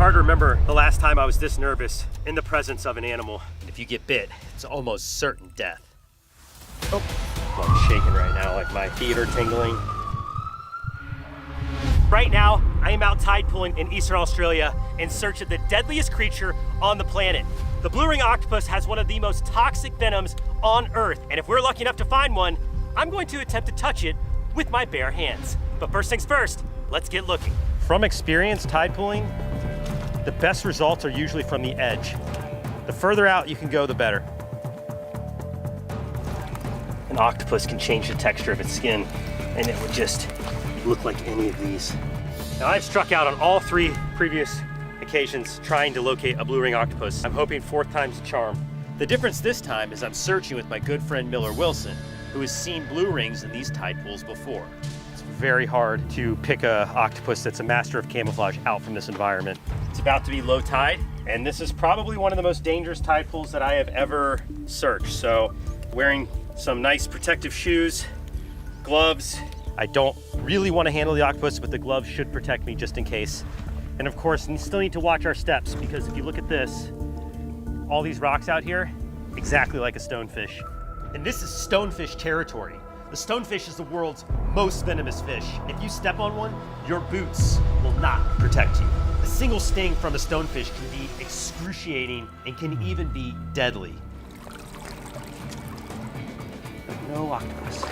hard to remember the last time I was this nervous in the presence of an animal. If you get bit, it's almost certain death. Oh, I'm shaking right now, like my feet are tingling. Right now, I am out tide pooling in Eastern Australia in search of the deadliest creature on the planet. The blue ring octopus has one of the most toxic venoms on Earth, and if we're lucky enough to find one, I'm going to attempt to touch it with my bare hands. But first things first, let's get looking. From experience tide pooling, the best results are usually from the edge. The further out you can go, the better. An octopus can change the texture of its skin, and it would just look like any of these. Now, I've struck out on all 3 previous occasions trying to locate a blue ring octopus. I'm hoping 4th time's a charm. The difference this time is I'm searching with my good friend Miller Wilson, who has seen blue rings in these tide pools before. It's very hard to pick a octopus that's a master of camouflage out from this environment. It's about to be low tide, and this is probably one of the most dangerous tide pools that I have ever searched. So, wearing some nice protective shoes, gloves. I don't really want to handle the octopus, but the gloves should protect me just in case. And of course, we still need to watch our steps, because if you look at this, all these rocks out here, exactly like a stonefish. And this is stonefish territory. The stonefish is the world's most venomous fish. If you step on one, your boots will not protect you. A single sting from a stonefish can be excruciating and can even be deadly. No octopus.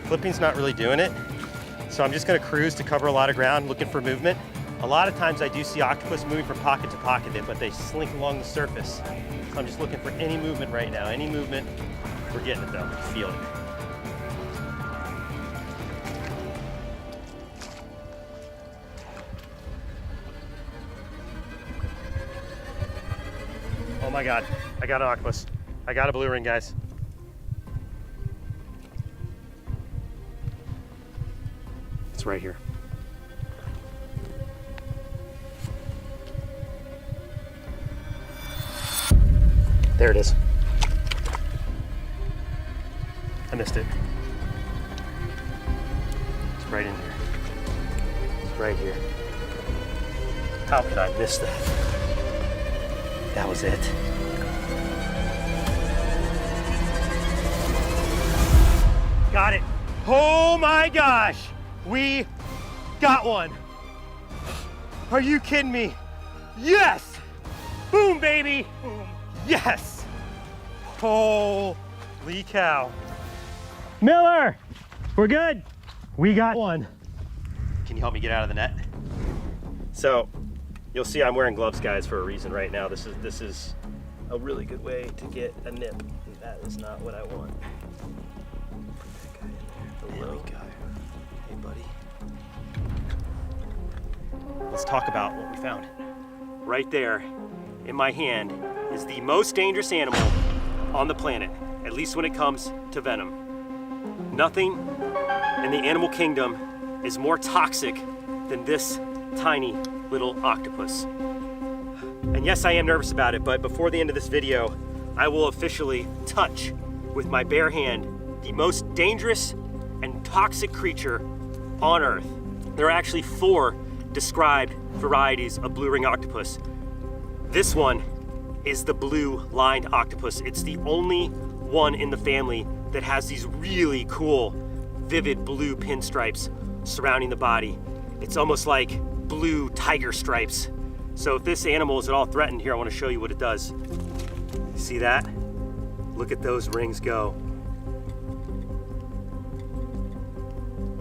Flipping's not really doing it, so I'm just gonna cruise to cover a lot of ground looking for movement. A lot of times I do see octopus moving from pocket to pocket, but they slink along the surface. So I'm just looking for any movement right now. Any movement, we're getting it though, feel it. Oh my God, I got an octopus. I got a blue ring, guys. It's right here. There it is. I missed it. It's right in here. It's right here. How could I miss that? That was it. Got it. Oh my gosh. We got one. Are you kidding me? Yes! Boom, baby! Boom. Yes! Holy cow. Miller! We're good. We got one. Can you help me get out of the net? So, you'll see I'm wearing gloves, guys, for a reason right now. This is a really good way to get a nip. And that is not what I want. Put that guy in there. Hello. Hey, buddy. Let's talk about what we found. Right there in my hand is the most dangerous animal on the planet, at least when it comes to venom. Nothing in the animal kingdom is more toxic than this tiny little octopus. And yes, I am nervous about it, but before the end of this video, I will officially touch with my bare hand the most dangerous and toxic creature on Earth. There are actually 4 described varieties of blue ring octopus. This one is the blue lined octopus. It's the only one in the family that has these really cool, vivid blue pinstripes surrounding the body. It's almost like blue tiger stripes. So if this animal is at all threatened, here I want to show you what it does. See that? Look at those rings go.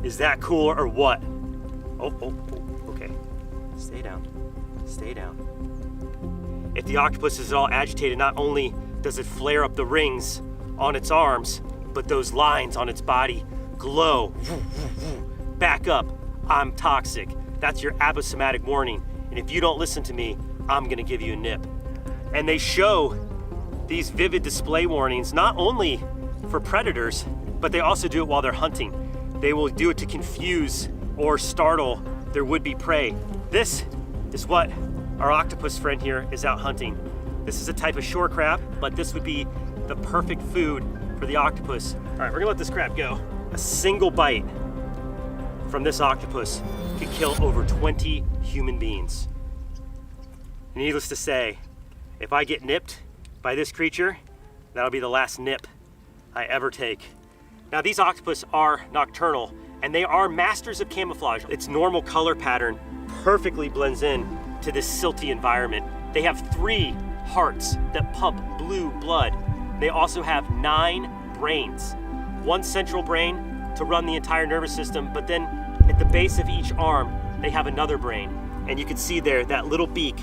Is that cool or what? Oh, okay. Stay down, stay down. If the octopus is at all agitated, not only does it flare up the rings on its arms, but those lines on its body glow. Back up, I'm toxic. That's your aposematic warning. And if you don't listen to me, I'm gonna give you a nip. And they show these vivid display warnings, not only for predators, but they also do it while they're hunting. They will do it to confuse or startle their would-be prey. This is what our octopus friend here is out hunting. This is a type of shore crab, but this would be the perfect food for the octopus. All right, we're gonna let this crab go. A single bite from this octopus could kill over 20 human beings. Needless to say, if I get nipped by this creature, that'll be the last nip I ever take. Now these octopus are nocturnal and they are masters of camouflage. Its normal color pattern perfectly blends in to this silty environment. They have 3 hearts that pump blue blood. They also have 9 brains. 1 central brain to run the entire nervous system, but then at the base of each arm, they have another brain. And you can see there, that little beak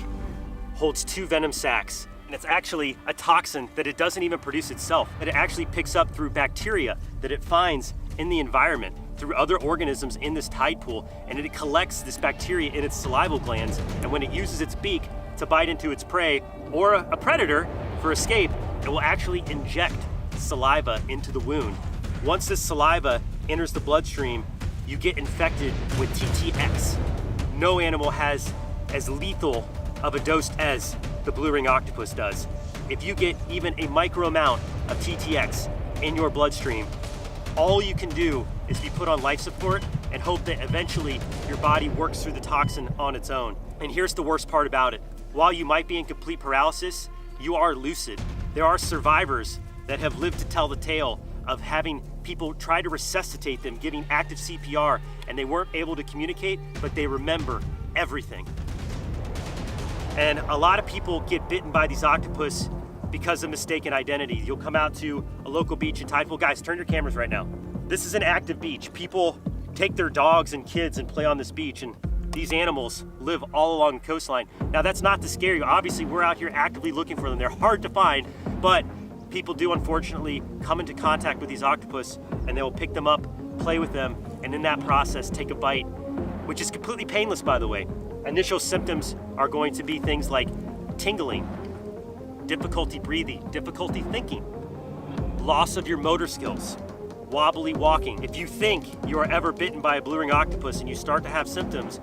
holds 2 venom sacs. And it's actually a toxin that it doesn't even produce itself, that it actually picks up through bacteria that it finds in the environment, through other organisms in this tide pool, and it collects this bacteria in its salival glands, and when it uses its beak to bite into its prey or a predator for escape, it will actually inject saliva into the wound. Once this saliva enters the bloodstream, you get infected with TTX. No animal has as lethal of a dose as the blue ring octopus does. If you get even a micro amount of TTX in your bloodstream, all you can do is be put on life support and hope that eventually your body works through the toxin on its own. And here's the worst part about it. While you might be in complete paralysis, you are lucid. There are survivors that have lived to tell the tale of having people try to resuscitate them, giving active CPR, and they weren't able to communicate, but they remember everything. And a lot of people get bitten by these octopus because of mistaken identity. You'll come out to a local beach in Tideful. Guys, turn your cameras right now. This is an active beach. People take their dogs and kids and play on this beach, and these animals live all along the coastline. Now that's not to scare you. Obviously, we're out here actively looking for them. They're hard to find, but people do unfortunately come into contact with these octopus, and they will pick them up, play with them, and in that process take a bite, which is completely painless, by the way. Initial symptoms are going to be things like tingling, difficulty breathing, difficulty thinking, loss of your motor skills, wobbly walking. If you think you are ever bitten by a blue ring octopus and you start to have symptoms,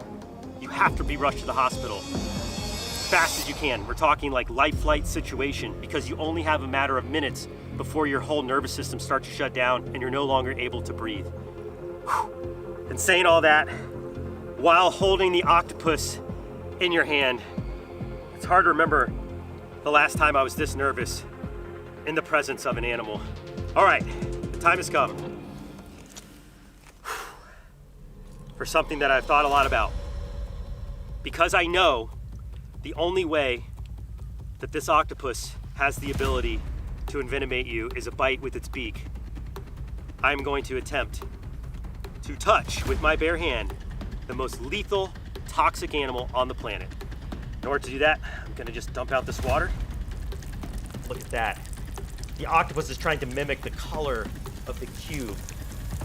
you have to be rushed to the hospital as fast as you can. We're talking like life flight situation, because you only have a matter of minutes before your whole nervous system starts to shut down and you're no longer able to breathe. Whew. And saying all that while holding the octopus in your hand, it's hard to remember the last time I was this nervous in the presence of an animal. All right, the time has come for something that I've thought a lot about. Because I know the only way that this octopus has the ability to envenomate you is a bite with its beak, I'm going to attempt to touch with my bare hand the most lethal, toxic animal on the planet. In order to do that, I'm gonna just dump out this water. Look at that. The octopus is trying to mimic the color of the cube.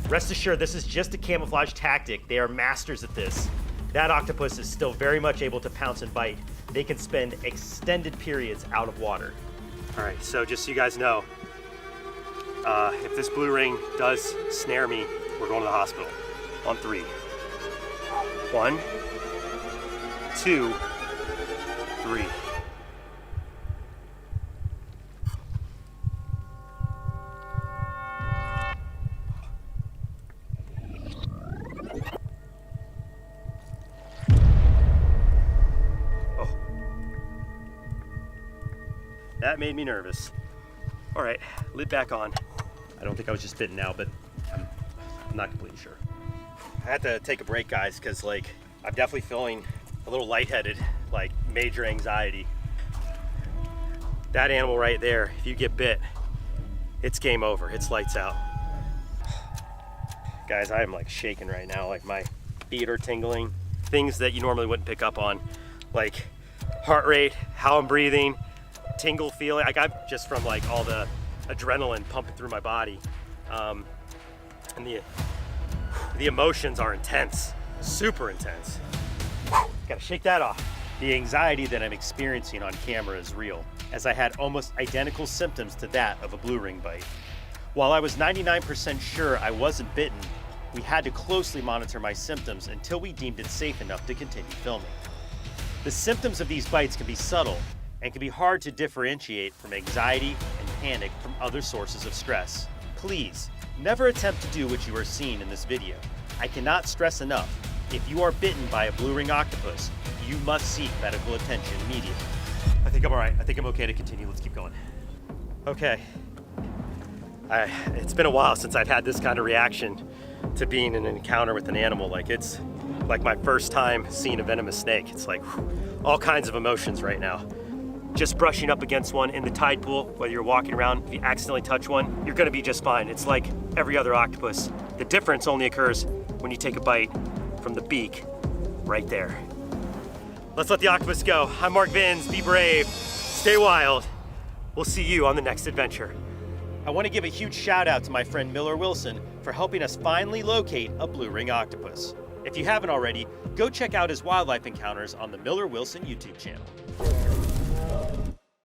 Rest assured, this is just a camouflage tactic. They are masters at this. That octopus is still very much able to pounce and bite. They can spend extended periods out of water. All right, so just so you guys know, if this blue ring does snare me, we're going to the hospital. On 3. 1, 2, 3. Oh. That made me nervous. All right, lid back on. I don't think I was just bitten now, but I'm not completely sure. I had to take a break, guys, because like I'm definitely feeling a little lightheaded, like major anxiety. That animal right there, if you get bit, it's game over. It's lights out. Guys, I am like shaking right now. Like my feet are tingling. Things that you normally wouldn't pick up on, like heart rate, how I'm breathing, tingle feeling. Like I'm just from like all the adrenaline pumping through my body. And the emotions are intense, super intense. Gotta shake that off. The anxiety that I'm experiencing on camera is real, as I had almost identical symptoms to that of a blue ring bite. While I was 99% sure I wasn't bitten, we had to closely monitor my symptoms until we deemed it safe enough to continue filming. The symptoms of these bites can be subtle and can be hard to differentiate from anxiety and panic from other sources of stress. Please, never attempt to do what you are seeing in this video. I cannot stress enough, if you are bitten by a blue ring octopus, you must seek medical attention immediately. I think I'm all right. I think I'm okay to continue. Let's keep going. Okay. It's been a while since I've had this kind of reaction to being in an encounter with an animal. Like, it's like my first time seeing a venomous snake. It's like all kinds of emotions right now. Just brushing up against one in the tide pool, whether you're walking around, if you accidentally touch one, you're gonna be just fine. It's like every other octopus. The difference only occurs when you take a bite from the beak right there. Let's let the octopus go. I'm Mark Vins. Be brave, stay wild. We'll see you on the next adventure. I want to give a huge shout out to my friend Miller Wilson for helping us finally locate a blue ring octopus. If you haven't already, go check out his wildlife encounters on the Miller Wilson YouTube channel.